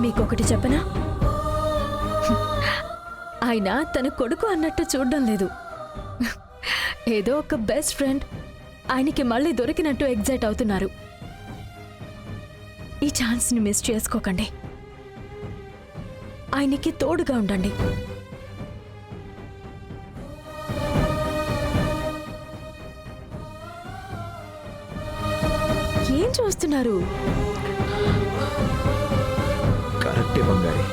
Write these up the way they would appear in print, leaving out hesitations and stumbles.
మీకొకటి చెప్పనా? ఆయన తన కొడుకు అన్నట్టు చూడడం లేదు. ఏదో ఒక బెస్ట్ ఫ్రెండ్ ఆయనకి మళ్ళీ దొరికినట్టు ఎగ్జైట్ అవుతున్నారు. ఈ ఛాన్స్ని మిస్ చేసుకోకండి. ఆయనకి తోడుగా ఉండండి. ఏం చూస్తున్నారు? కరెక్టే బంగారి.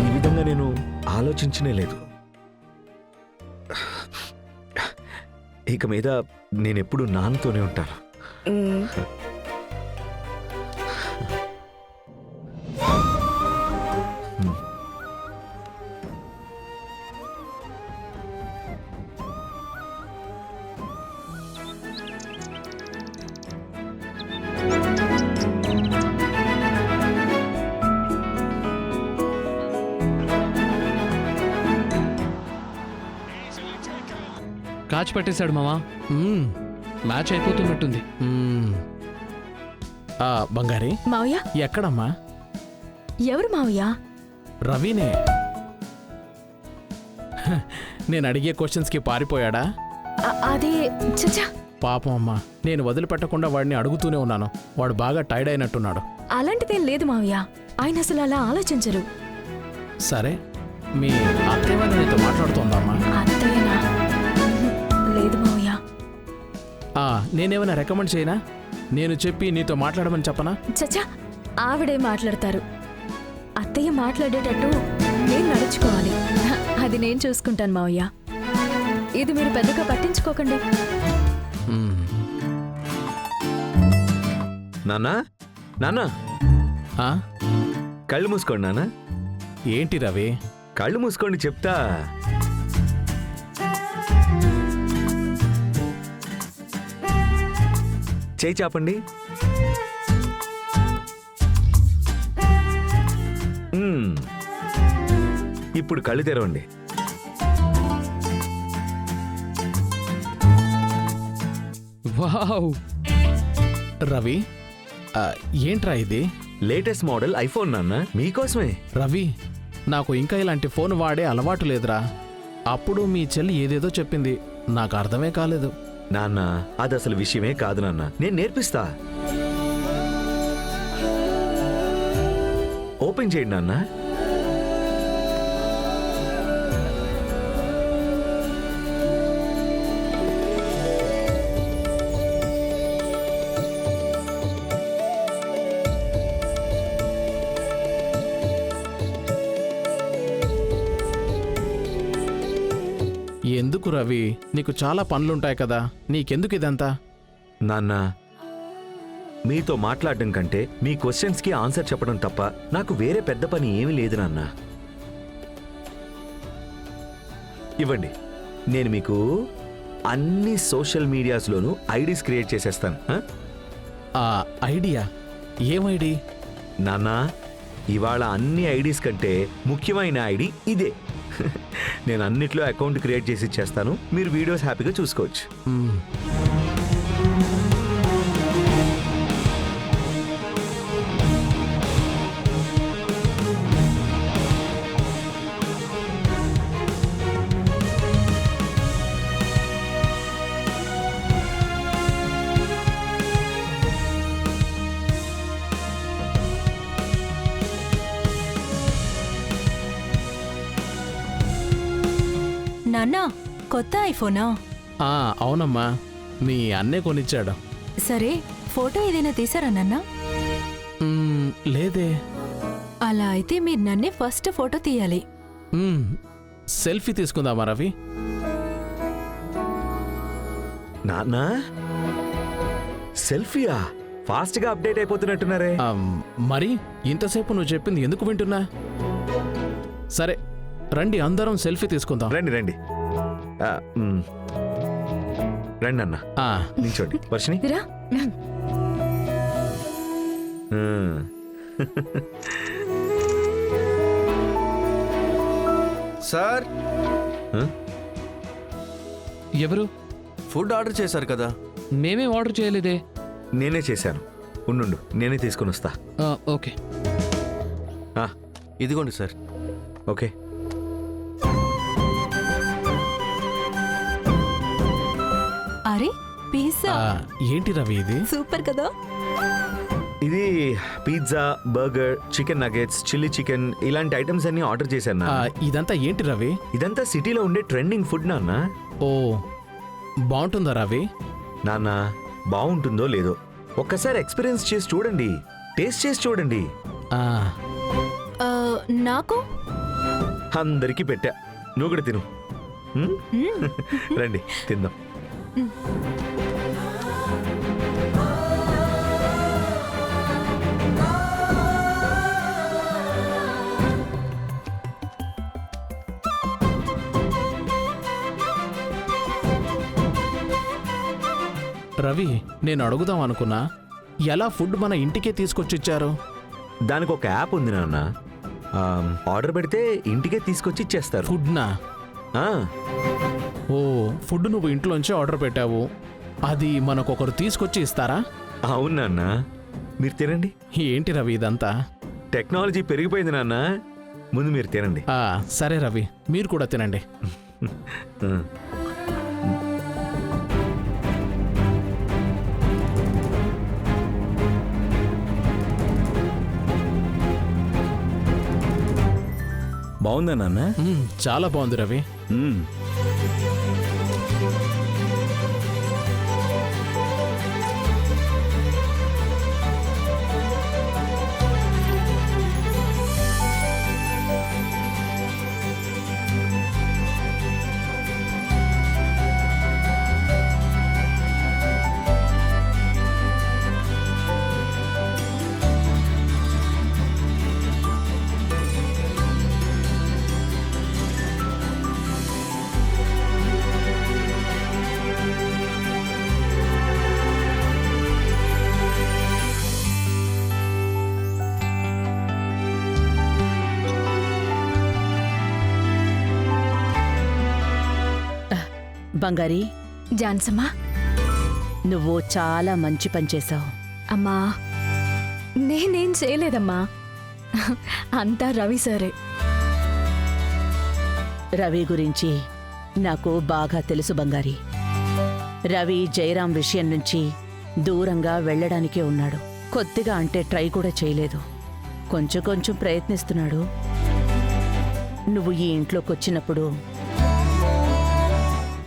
ఈ విధంగా నేను ఆలోచించనే లేదు. ఇక మీద నేనెప్పుడు నాన్నతోనే ఉంటాను. కాచి పట్టేశాడు మావా. మ్యాచ్ అయిపోతున్నట్టుంది. బంగారి, మావయ్య. ఎక్కడమ్మా? ఎవరు మావయ్య? రవినే. నేను అడిగే క్వశ్చన్స్కి పారిపోయాడా? అదే చచ్చా. పాపం అమ్మా, నేను వదిలిపెట్టకుండా వాడిని అడుగుతూనే ఉన్నాను. వాడు బాగా టైర్డ్ అయినట్టున్నాడు. అలాంటిదేం లేదు మావయ్య. ఆయన అసలు అలా ఆలోచించరు. సరే, మీ అత్తయ్య నీతో మాట్లాడుతోందమ్మా? అత్తయ్యనా? లేదు మావయ్య. నేనేమైనా రికమెండ్ చేయనా? నేను చెప్పి నీతో మాట్లాడమని చెప్పనా? చచ్చా, ఆవిడే మాట్లాడతారు. అత్తయ్య మాట్లాడేటట్టు నేను నడుచుకోవాలి. అది నేను చూసుకుంటాను మావయ్య. ఇది మీరు పెద్దగా పట్టించుకోకండి. నాన్నా, నాన్నా, కళ్ళు మూసుకోండి నాన్న. ఏంటి రవి? కళ్ళు మూసుకోండి చెప్తా. చేయి చాపండి. ఇప్పుడు కళ్ళు తెరవండి. వావ్! రవి, ఏంట్రా ఇది? లేటెస్ట్ మోడల్ ఐఫోన్ నాన్న, మీకోసమే. రవి, నాకు ఇంకా ఇలాంటి ఫోన్ వాడే అలవాటు లేదురా. అప్పుడు మీ చెల్లి ఏదేదో చెప్పింది, నాకు అర్థమే కాలేదు. నాన్న, అది అసలు విషయమే కాదు నాన్న, నేను నేర్పిస్తా. ఓపెన్ చేయండి నాన్న. ఎందుకు రవి? నీకు చాలా పనులుంటాయి కదా, నీకెందుకు ఇదంతా? నాన్న, మీతో మాట్లాడడం కంటే మీ క్వశ్చన్స్కి ఆన్సర్ చెప్పడం తప్ప నాకు వేరే పెద్ద పని ఏమీ లేదు నాన్న. ఇవ్వండి, నేను మీకు అన్ని సోషల్ మీడియాస్లోనూ ఐడీస్ క్రియేట్ చేసేస్తాను. ఐడియా? ఏం ఐడి? నాన్న, ఇవాళ అన్ని ఐడీస్ కంటే ముఖ్యమైన ఐడి ఇదే. నేను అన్నిట్లో అకౌంట్ క్రియేట్ చేసి ఇచ్చేస్తాను. మీరు వీడియోస్ హ్యాపీగా చూసుకోవచ్చు. నాన్నా, కొత్త ఐఫోనా? అవునమ్మా, మీ అన్నే కొనిచ్చాడు. సరే, ఫోటో ఏదైనా తీసారా నాన్నా? లేదే. అలా అయితే మీరు నన్నే ఫస్ట్ ఫోటో తీయాలి. సెల్ఫీ తీసుకుందామా రవి? నాన్న, సెల్ఫీయా? ఫాస్ట్గా అప్డేట్ అయిపోతున్నట్టున్నారే. మరి ఇంతసేపు నువ్వు చెప్పింది ఎందుకు వింటున్నా? సరే రండి, అందరం సెల్ఫీ తీసుకుందాం. రండి రండి రండి అన్న. నించోండి. వర్షిని రా. సార్, ఎవరు? ఫుడ్ ఆర్డర్ చేశారు కదా? మేమేం ఆర్డర్ చేయలేదే. నేనే చేశాను. ఉండు, నేనే తీసుకుని వస్తా. ఓకే. ఆ, ఇదిగోండి సార్. ఓకే. అరే పిజ్జా ఏంటి రవి ఇది? సూపర్ కదా. ఇది pizza, burger, chicken nuggets, chilli chicken ఇలాంటి ఐటమ్స్ అన్ని ఆర్డర్ చేశాను ఆ, నాన్న. ఇదంతా ఏంటి రవి? ఇదంతా సిటీలో ఉండే ట్రెండింగ్ ఫుడ్ నాన్న. ఓ బాగుంటుందా రవి? నాన్న బాగుంటుందో లేదో ఒక్కసారి ఎక్స్పీరియన్స్ చేసి చూడండి, టేస్ట్ చేసి చూడండి. ఆ, ఆ, నాకు అందరికీ పెట్టా, నువ్వు కూడా తిను. హ్మ్? రండి తిందాం. రవి నేను అడుగుదాం అనుకున్నా, ఎలా ఫుడ్ మన ఇంటికే తీసుకొచ్చిచ్చారు? దానికి ఒక యాప్ ఉంది నాన్న. ఆర్డర్ పెడితే ఇంటికే తీసుకొచ్చి ఇచ్చేస్తారు. ఫుడ్నా? ఆ, ఓ ఫుడ్ నువ్వు ఇంట్లోంచి ఆర్డర్ పెట్టావు, అది మనకొకరు తీసుకొచ్చి ఇస్తారా? అవును నాన్న, మీరు తినండి. ఏంటి రవి ఇదంతా? టెక్నాలజీ పెరిగిపోయింది నాన్న, ముందు మీరు తినండి. ఆ, సరే రవి మీరు కూడా తినండి. ఆ. బాగుందా నాన్న? చాలా బాగుంది రవి. మ్మ్. బంగారి, జాన్సమ్మా. నువ్వు చాలా మంచి పని చేశావు. అమ్మా నేనేం చేయలేదమ్మా, అంతా రవి సరే. రవి గురించి నాకు బాగా తెలుసు బంగారి. రవి జయరాం విషయం నుంచి దూరంగా వెళ్ళడానికే ఉన్నాడు. కొద్దిగా అంటే ట్రై కూడా చేయలేదు, కొంచెం కొంచెం ప్రయత్నిస్తున్నాడు. నువ్వు ఈ ఇంట్లోకొచ్చినప్పుడు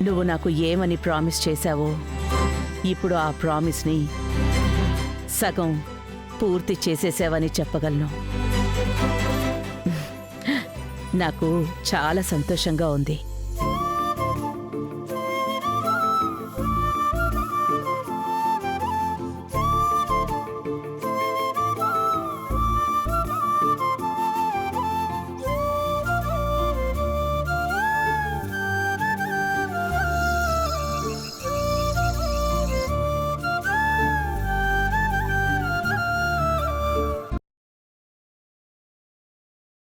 నువ్వు నాకు ఏమని ప్రామిస్ చేశావో, ఇప్పుడు ఆ ప్రామిస్ని సగం పూర్తి చేసేసావని చెప్పగలను. నాకు చాలా సంతోషంగా ఉంది.